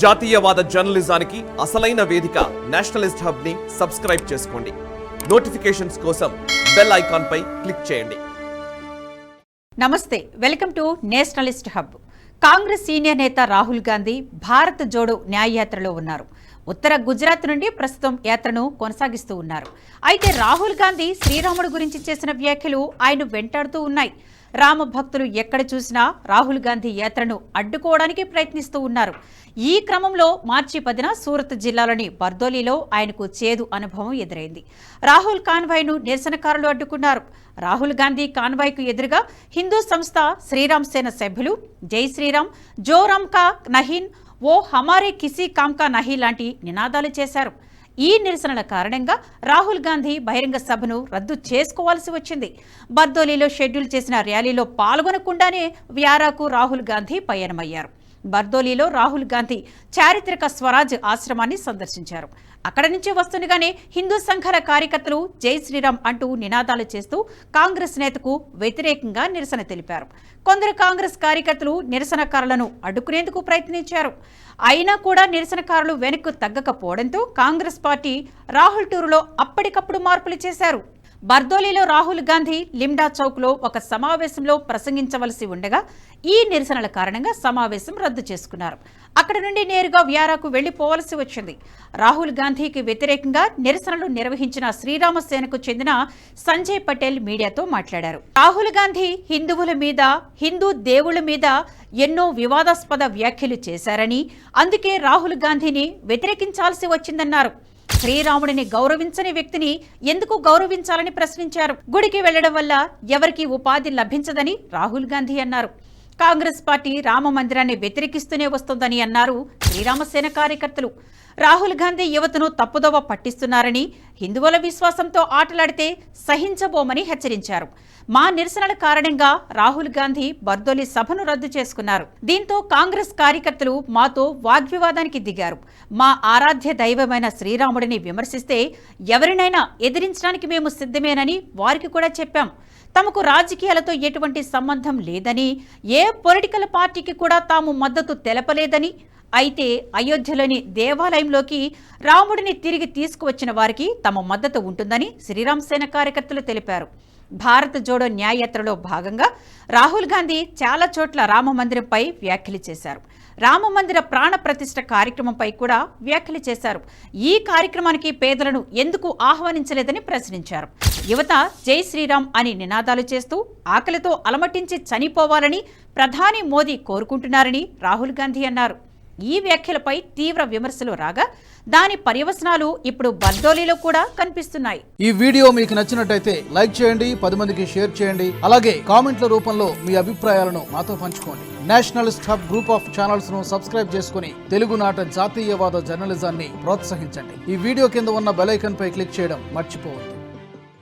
జాతీయవాద జర్నలిజానికి అసలైన వేదిక నేషనలిస్ట్ హబ్ ని సబ్స్క్రైబ్ చేసుకోండి. నోటిఫికేషన్స్ కోసం బెల్ ఐకాన్ పై క్లిక్ చేయండి. నమస్తే, welcome to Nationalist hub. Congress senior నేత రాహుల్ గాంధీ భారత్ జోడో న్యాయయాత్రలో ఉన్నారు. ఉత్తర గుజరాత్ నుండి ప్రస్తుతం యాత్రను కొనసాగిస్తూ ఉన్నారు. అయితే రాహుల్ గాంధీ శ్రీరాముడు గురించి చేసిన వ్యాఖ్యలు ఆయన వెంటాడుతూ ఉన్నాయి. రామ భక్తులు ఎక్కడ చూసినా రాహుల్ గాంధీ యాత్రను అడ్డుకోవడానికి ప్రయత్నిస్తూ ఉన్నారు. ఈ క్రమంలో మార్చి 10న సూరత్ జిల్లాలోని బర్దోలీలో ఆయనకు చేదు అనుభవం ఎదురైంది. రాహుల్ కాన్వాయ్ను నిరసనకారులు అడ్డుకున్నారు. రాహుల్ గాంధీ కాన్వాయ్కు ఎదురుగా హిందూ సంస్థ శ్రీరామ్ సేన సభ్యులు జై శ్రీరామ్, జో రామ్ కా నహీన్, ఓ హమారే కిసీ కామ్ కా నహీ లాంటి నినాదాలు చేశారు. ఈ నిరసనల కారణంగా రాహుల్ గాంధీ బహిరంగ సభను రద్దు చేసుకోవాల్సి వచ్చింది. బర్దోలీలో షెడ్యూల్ చేసిన ర్యాలీలో పాల్గొనకుండానే వ్యారాకు రాహుల్ గాంధీ పయనమయ్యారు. బర్దోలీలో రాహుల్ గాంధీ చారిత్రక స్వరాజ్ ఆశ్రమాన్ని సందర్శించారు. అక్కడ నుంచి వస్తుండగానే హిందూ సంఘాల కార్యకర్తలు జై శ్రీరామ్ అంటూ నినాదాలు చేస్తూ కాంగ్రెస్ నేతకు వ్యతిరేకంగా నిరసన తెలిపారు. కొందరు కాంగ్రెస్ కార్యకర్తలు నిరసనకారులను అడ్డుకునేందుకు ప్రయత్నించారు. అయినా కూడా నిరసనకారులు వెనక్కు తగ్గకపోవడంతో కాంగ్రెస్ పార్టీ రాహుల్ టూరులో అప్పటికప్పుడు మార్పులు చేశారు. బర్దోలీలో రాహుల్ గాంధీ లిమ్డా చౌక్లో ఒక సమావేశంలో ప్రసంగించవలసి ఉండగా ఈ నిరసనల కారణంగా సమావేశం రద్దు చేసుకున్నారు. అక్కడ నుండి నేరుగా వ్యారాకు వెళ్లిపోవలసి వచ్చింది. రాహుల్ గాంధీకి వ్యతిరేకంగా నిరసనలు నిర్వహించిన శ్రీరామ సేనకు చెందిన సంజయ్ పటేల్ మీడియాతో మాట్లాడారు. రాహుల్ గాంధీ హిందువుల మీద, హిందూ దేవుళ్ల మీద ఎన్నో వివాదాస్పద వ్యాఖ్యలు చేశారని, అందుకే రాహుల్ గాంధీని వ్యతిరేకించాల్సి వచ్చిందన్నారు. శ్రీరాముడిని గౌరవించని వ్యక్తిని ఎందుకు గౌరవించాలని ప్రశ్నించారు. గుడికి వెళ్లడం వల్ల ఎవరికి ఉపాధి లభించదని రాహుల్ గాంధీ అన్నారు. కాంగ్రెస్ పార్టీ రామ మందిరాన్ని వ్యతిరేకిస్తూనే వస్తోందని అన్నారు శ్రీరామసేన కార్యకర్తలు. రాహుల్ గాంధీ యువతను తప్పుదోవ పట్టిస్తున్నారని, హిందువుల విశ్వాసంతో ఆటలాడితే సహించబోమని హెచ్చరించారు. మా నిరసనల కారణంగా రాహుల్ గాంధీ బర్దోలీ సభను రద్దు చేసుకున్నారు. దీంతో కాంగ్రెస్ కార్యకర్తలు మాతో వాగ్వివాదానికి దిగారు. మా ఆరాధ్య దైవమైన శ్రీరాముడిని విమర్శిస్తే ఎవరినైనా ఎదిరించడానికి మేము సిద్ధమేనని వారికి కూడా చెప్పాం. తమకు రాజకీయాలతో ఎటువంటి సంబంధం లేదని, ఏ పొలిటికల్ పార్టీకి కూడా తాము మద్దతు తెలపలేదని, అయితే అయోధ్యలోని దేవాలయంలోకి రాముడిని తిరిగి తీసుకువచ్చిన వారికి తమ మద్దతు ఉంటుందని శ్రీరామ్ సేన కార్యకర్తలు తెలిపారు. భారత్ జోడో న్యాయయాత్రలో భాగంగా రాహుల్ గాంధీ చాలా చోట్ల రామమందిరంపై వ్యాఖ్యలు చేశారు. రామమందిర ప్రాణ ప్రతిష్ఠ కార్యక్రమంపై కూడా వ్యాఖ్యలు చేశారు. ఈ కార్యక్రమానికి పేదలను ఎందుకు ఆహ్వానించలేదని ప్రశ్నించారు. యువత జై శ్రీరామ్ అని నినాదాలు చేస్తూ ఆకలితో అలమటించి చనిపోవాలని ప్రధాని మోదీ కోరుకుంటున్నారని రాహుల్ గాంధీ అన్నారు. ఈ వ్యాఖ్యలపై తీవ్ర విమర్శలు రాగా దాని పర్యవసనాలు ఇప్పుడు బర్దోలీలో కూడా కనిపిస్తున్నాయి. ఈ వీడియో మీకు నచ్చినట్టయితే లైక్ చేయండి, 10 మందికి షేర్ చేయండి. అలాగే కామెంట్ల రూపంలో మీ అభిప్రాయాలను మాతో పంచుకోండి. Nationalist hub group of channels ను సబ్స్క్రైబ్ చేసుకుని తెలుగునాట జాతీయవాద జర్నలిజాన్ని ప్రోత్సహించండి. ఈ వీడియో కింద ఉన్న బెల్ ఐకాన్ పై క్లిక్ చేయడం మర్చిపోవద్దు.